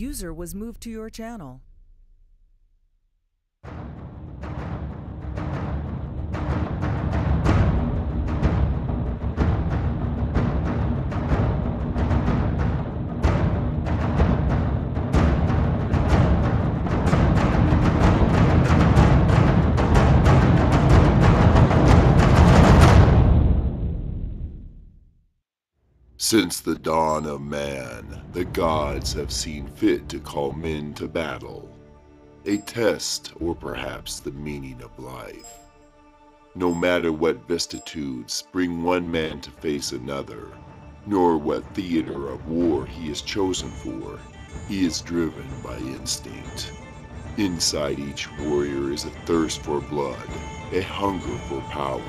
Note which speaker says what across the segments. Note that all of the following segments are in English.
Speaker 1: User was moved to your channel.
Speaker 2: Since the dawn of man, the gods have seen fit to call men to battle, a test or perhaps the meaning of life. No matter what vicissitudes bring one man to face another, nor what theater of war he is chosen for, he is driven by instinct. Inside each warrior is a thirst for blood, a hunger for power,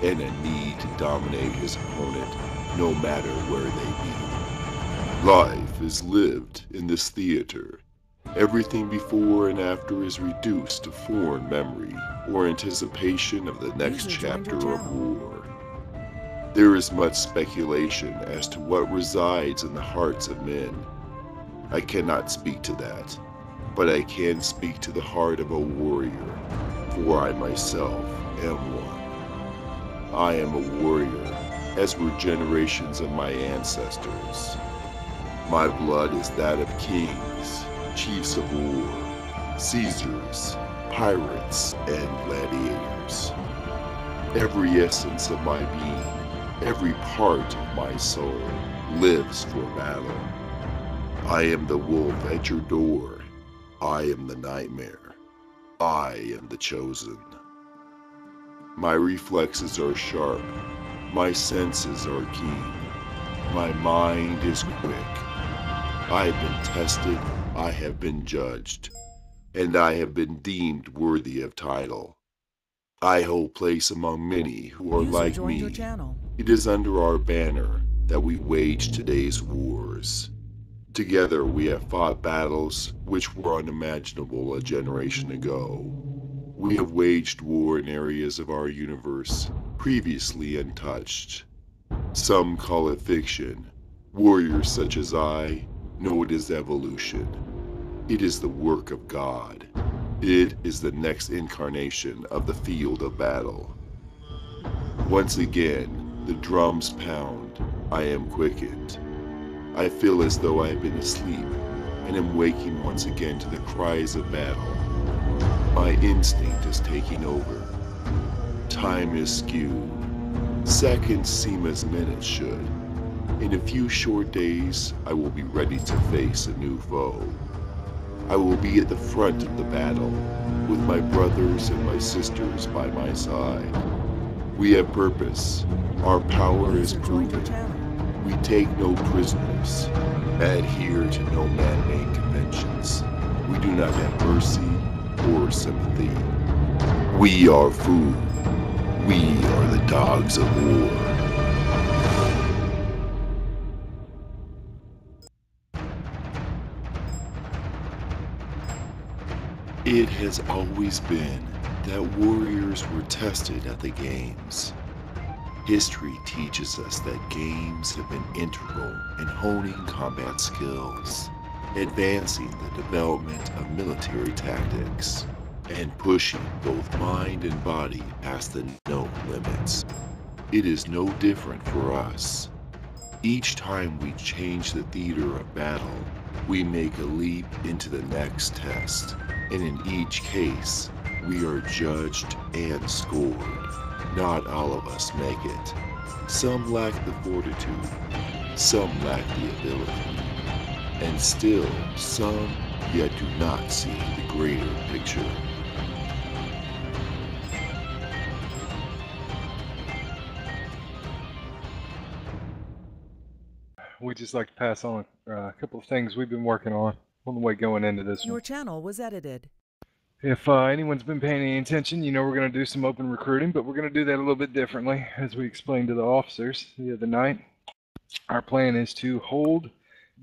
Speaker 2: and a need to dominate his opponent no matter where they be. Life is lived in this theater. Everything before and after is reduced to foreign memory or anticipation of the next
Speaker 1: User joined
Speaker 2: chapter
Speaker 1: your
Speaker 2: of
Speaker 1: channel.
Speaker 2: war. There is much speculation as to what resides in the hearts of men. I cannot speak to that, but I can speak to the heart of a warrior, for I myself am one. I am a warrior, as were generations of my ancestors. My blood is that of kings, chiefs of war, Caesars, pirates, and gladiators. Every essence of my being, every part of my soul, lives for battle. I am the wolf at your door. I am the nightmare. I am the chosen. My reflexes are sharp. My senses are keen. My mind is quick. I have been tested, I have been judged, and I have been deemed worthy of title. I hold place among many who are
Speaker 1: User
Speaker 2: like
Speaker 1: joined your
Speaker 2: me.
Speaker 1: channel.
Speaker 2: It is under our banner that we wage today's wars. Together we have fought battles which were unimaginable a generation ago. We have waged war in areas of our universe previously untouched. Some call it fiction. Warriors such as I know it is evolution. It is the work of God. It is the next incarnation of the field of battle. Once again, the drums pound. I am quickened. I feel as though I have been asleep and am waking once again to the cries of battle. My instinct is taking over. Time is skewed. Seconds seem as minutes should. In a few short days, I will be ready to face a new foe. I will be at the front of the battle, with my brothers and my sisters by my side. We have purpose. Our power is
Speaker 1: User joined your
Speaker 2: proven.
Speaker 1: channel.
Speaker 2: We take no prisoners, adhere to no man-made conventions. We do not have mercy or sympathy. We are food. We are the dogs of war. It has always been that warriors were tested at the games. History teaches us that games have been integral in honing combat skills, advancing the development of military tactics, and pushing both mind and body past the known limits. It is no different for us. Each time we change the theater of battle, we make a leap into the next test, and in each case, we are judged and scored. Not all of us make it. Some lack the fortitude, some lack the ability, and still some yet do not see the greater picture.
Speaker 3: We'd just like to pass on a couple of things we've been working on the way going into this
Speaker 1: Your
Speaker 3: one.
Speaker 1: channel was edited.
Speaker 3: If anyone's been paying any attention, you know we're going to do some open recruiting, but we're going to do that a little bit differently, as we explained to the officers the other night. Our plan is to hold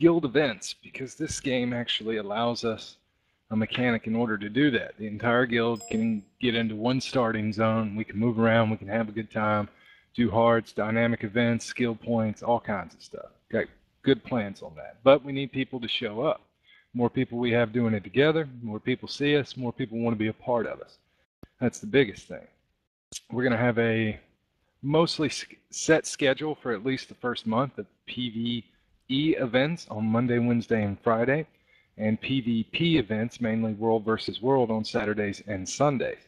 Speaker 3: guild events, because this game actually allows us a mechanic in order to do that. The entire guild can get into one starting zone. We can move around, we can have a good time, do hearts, dynamic events, skill points, all kinds of stuff. Got good plans on that. But we need people to show up. More people we have doing it together, more people see us, more people want to be a part of us. That's the biggest thing. We're going to have a mostly set schedule for at least the first month of PvE events on Monday, Wednesday, and Friday, and PvP events, mainly World versus World, on Saturdays and Sundays.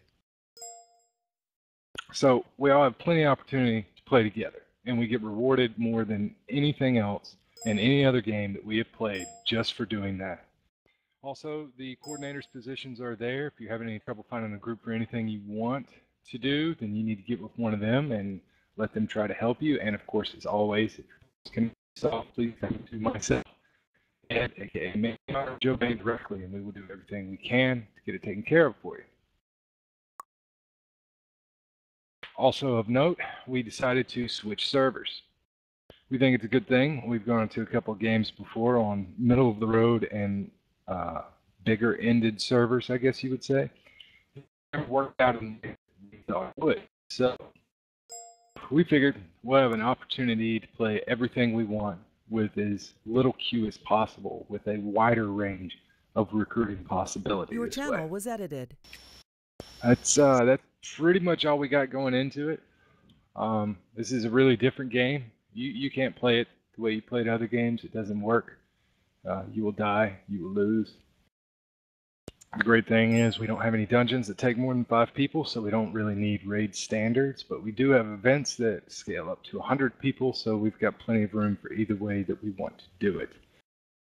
Speaker 3: So we all have plenty of opportunity to play together, and we get rewarded more than anything else in any other game that we have played just for doing that. Also, the coordinator's positions are there. If you're having any trouble finding a group for anything you want to do, then you need to get with one of them and let them try to help you. And of course, as always, if you can solve, please come to myself, Ed, aka Mayor Joe Bain, directly, and we will do everything we can to get it taken care of for you. Also of note, we decided to switch servers. We think it's a good thing. We've gone into a couple of games before on middle of the road and bigger ended servers, I guess you would say. It never worked out in the way we thought it would. So we figured we'll have an opportunity to play everything we want with as little queue as possible, with a wider range of recruiting possibilities.
Speaker 1: Your channel was edited.
Speaker 3: That's pretty much all we got going into it. This is a really different game. You can't play it the way you played other games. It doesn't work. You will die. You will lose. The great thing is we don't have any dungeons that take more than 5 people, so we don't really need raid standards, but we do have events that scale up to 100 people, so we've got plenty of room for either way that we want to do it.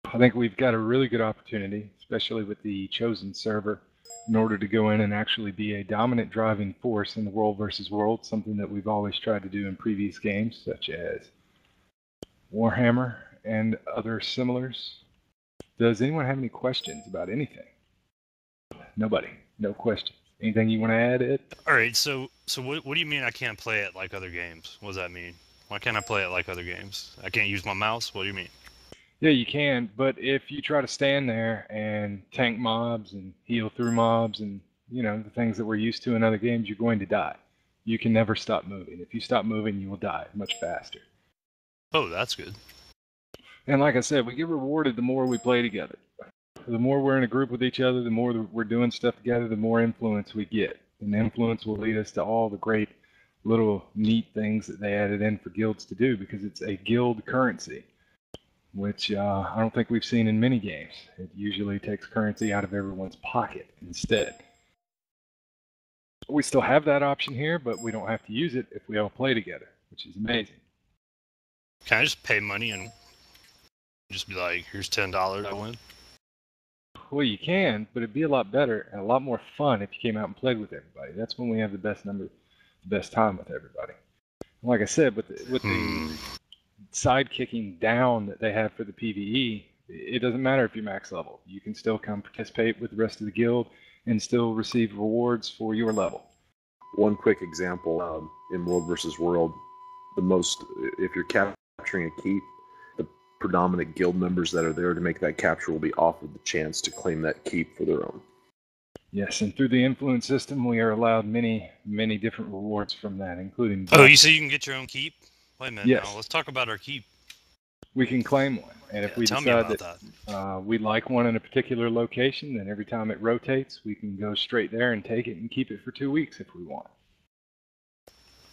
Speaker 3: I think we've got a really good opportunity, especially with the chosen server, in order to go in and actually be a dominant driving force in the World versus World, something that we've always tried to do in previous games, such as Warhammer and other similars. Does anyone have any questions about anything? Nobody. No questions. Anything you want to add, Ed?
Speaker 4: All right. So what do you mean I can't play it like other games? What does that mean? Why can't I play it like other games? I can't use my mouse? What do you mean?
Speaker 3: Yeah, you can, but if you try to stand there and tank mobs and heal through mobs and, you know, the things that we're used to in other games, you're going to die. You can never stop moving. If you stop moving, you will die much faster.
Speaker 4: Oh, that's good.
Speaker 3: And like I said, we get rewarded the more we play together. The more we're in a group with each other, the more we're doing stuff together, the more influence we get. And the influence will lead us to all the great little neat things that they added in for guilds to do, because it's a guild currency, which I don't think we've seen in many games. It usually takes currency out of everyone's pocket instead. We still have that option here, but we don't have to use it if we all play together, which is amazing.
Speaker 4: Can I just pay money and just be like, here's $10, I win?
Speaker 3: Well, you can, but it'd be a lot better and a lot more fun if you came out and played with everybody. That's when we have the best time with everybody. And like I said, with the side kicking down that they have for the PvE, it doesn't matter if you're max level. You can still come participate with the rest of the guild and still receive rewards for your level.
Speaker 5: One quick example, in World versus World, if you're capturing a keep, the predominant guild members that are there to make that capture will be offered the chance to claim that keep for their own.
Speaker 3: Yes, and through the influence system, we are allowed many, many different rewards from that, including...
Speaker 4: Oh, you say you can get your own keep? Wait a minute,
Speaker 3: yes.
Speaker 4: Now let's talk about our keep.
Speaker 3: We can claim one, and if we decide that we like one in a particular location, then every time it rotates, we can go straight there and take it and keep it for 2 weeks if we want.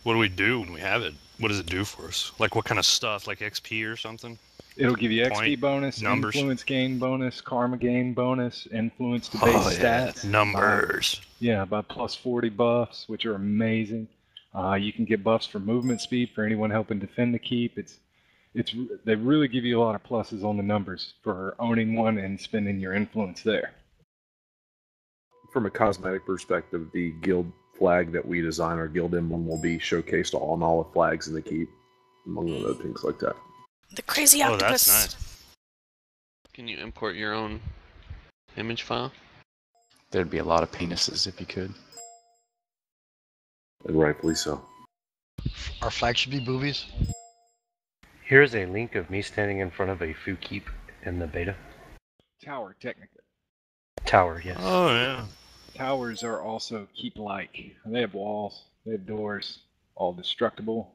Speaker 4: What do we do when we have it? What does it do for us? Like what kind of stuff? Like XP or something?
Speaker 3: It'll give you XP bonus, numbers, influence gain bonus, karma gain bonus, influence to base stats.
Speaker 4: Numbers.
Speaker 3: By plus 40 buffs, which are amazing. You can get buffs for movement speed for anyone helping defend the keep. They really give you a lot of pluses on the numbers for owning one and spending your influence there.
Speaker 5: From a cosmetic perspective, the guild flag that we design, our guild emblem, will be showcased on all the flags in the keep, among other things like that.
Speaker 6: The crazy octopus.
Speaker 4: Oh, that's nice.
Speaker 7: Can you import your own image file?
Speaker 8: There'd be a lot of penises if you could.
Speaker 5: And rightfully so.
Speaker 9: Our flag should be boobies.
Speaker 10: Here's a link of me standing in front of a Foo Keep in the beta.
Speaker 3: Tower, technically.
Speaker 10: Tower, yes.
Speaker 4: Oh, yeah.
Speaker 3: Towers are also keep-like. They have walls, they have doors, all destructible.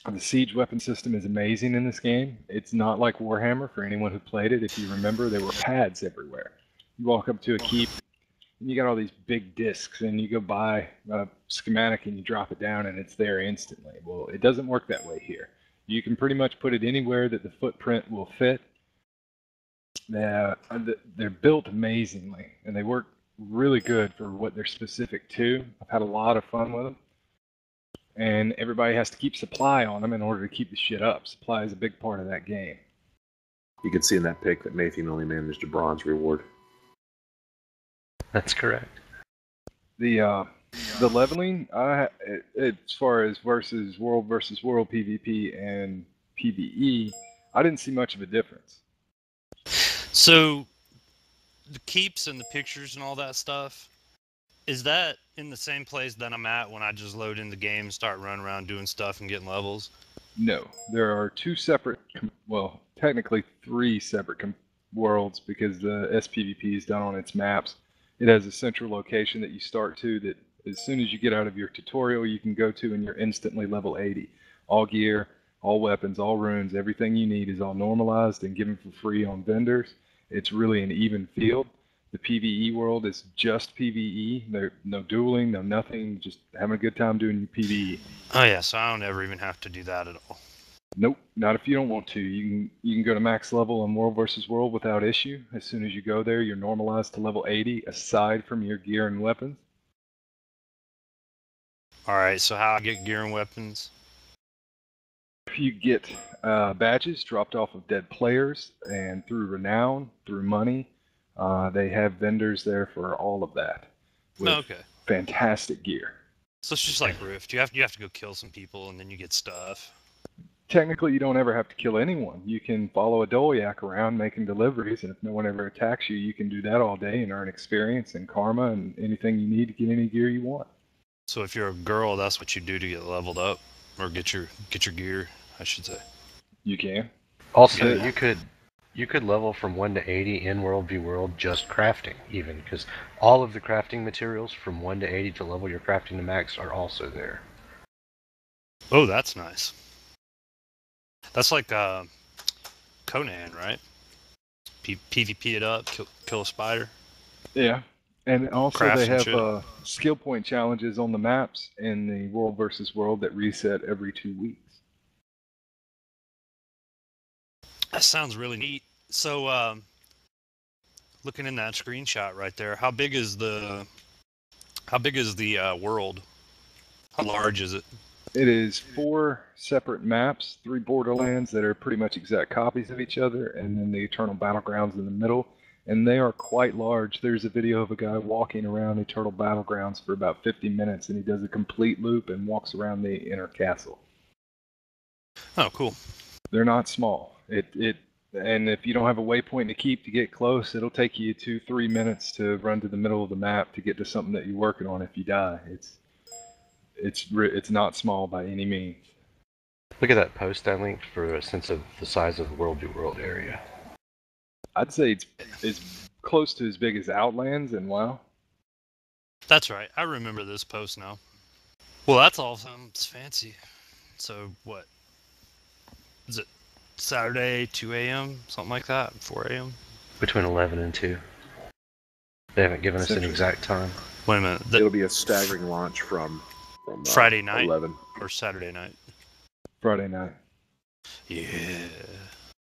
Speaker 3: The siege weapon system is amazing in this game. It's not like Warhammer for anyone who played it. If you remember, there were pads everywhere. You walk up to a keep, and you got all these big discs, and you go buy a schematic and you drop it down, and it's there instantly. Well, it doesn't work that way here. You can pretty much put it anywhere that the footprint will fit. They're built amazingly, and they work really good for what they're specific to. I've had a lot of fun with them. And everybody has to keep supply on them in order to keep the shit up. Supply is a big part of that game.
Speaker 5: You can see in that pic that Mathan only managed a bronze reward.
Speaker 10: That's correct.
Speaker 3: The leveling, as far as world versus world PvP and PvE, I didn't see much of a difference.
Speaker 4: So, the keeps and the pictures and all that stuff, is that in the same place that I'm at when I just load in the game and start running around doing stuff and getting levels?
Speaker 3: No, there are two separate, well, technically three separate worlds because the SPVP is done on its maps. It has a central location that you start to that as soon as you get out of your tutorial you can go to and you're instantly level 80. All gear, all weapons, all runes, everything you need is all normalized and given for free on vendors. It's really an even field. The PvE world is just PvE. No dueling, no nothing. Just having a good time doing your PvE.
Speaker 4: Oh yeah, so I don't ever even have to do that at all.
Speaker 3: Nope, not if you don't want to. You can go to max level in World versus World without issue. As soon as you go there, you're normalized to level 80, aside from your gear and weapons.
Speaker 4: Alright, so how I get gear and weapons?
Speaker 3: You get badges dropped off of dead players, and through renown, through money. They have vendors there for all of that. With
Speaker 4: Okay.
Speaker 3: fantastic gear.
Speaker 4: So it's just like Rift. You have to go kill some people and then you get stuff.
Speaker 3: Technically, you don't ever have to kill anyone. You can follow a Dolyak around making deliveries, and if no one ever attacks you, you can do that all day and earn experience and karma and anything you need to get any gear you want.
Speaker 4: So if you're a girl, that's what you do to get leveled up, or get your gear, I should say.
Speaker 3: You can.
Speaker 10: Also, you could level from 1 to 80 in World v World just crafting, even, because all of the crafting materials from 1 to 80 to level your crafting to max are also there.
Speaker 4: Oh, that's nice. That's like Conan, right? PvP it up, kill a spider.
Speaker 3: Yeah. And also
Speaker 4: Craft
Speaker 3: they
Speaker 4: some
Speaker 3: have skill point challenges on the maps in the World versus World that reset every 2 weeks.
Speaker 4: That sounds really neat. So, looking in that screenshot right there, how big is the world? How large is it?
Speaker 3: It is 4 separate maps, 3 borderlands that are pretty much exact copies of each other, and then the Eternal Battlegrounds in the middle. And they are quite large. There's a video of a guy walking around Eternal Battlegrounds for about 50 minutes, and he does a complete loop and walks around the inner castle.
Speaker 4: Oh, cool.
Speaker 3: They're not small. And if you don't have a waypoint to keep to get close, it'll take you 2-3 minutes to run to the middle of the map to get to something that you're working on if you die. It's not small by any means.
Speaker 10: Look at that post I linked for a sense of the size of the World v World area.
Speaker 3: I'd say it's close to as big as Outlands and WoW.
Speaker 4: That's right. I remember this post now. Well, that's awesome. It's fancy. So, what? Is it Saturday, 2 a.m., something like that? 4 a.m.?
Speaker 10: Between 11 and 2. They haven't given us an exact time.
Speaker 4: Wait a minute.
Speaker 5: It'll be a staggering launch from
Speaker 4: Friday night
Speaker 5: 11.
Speaker 4: or Saturday night?
Speaker 3: Friday night.
Speaker 4: Yeah.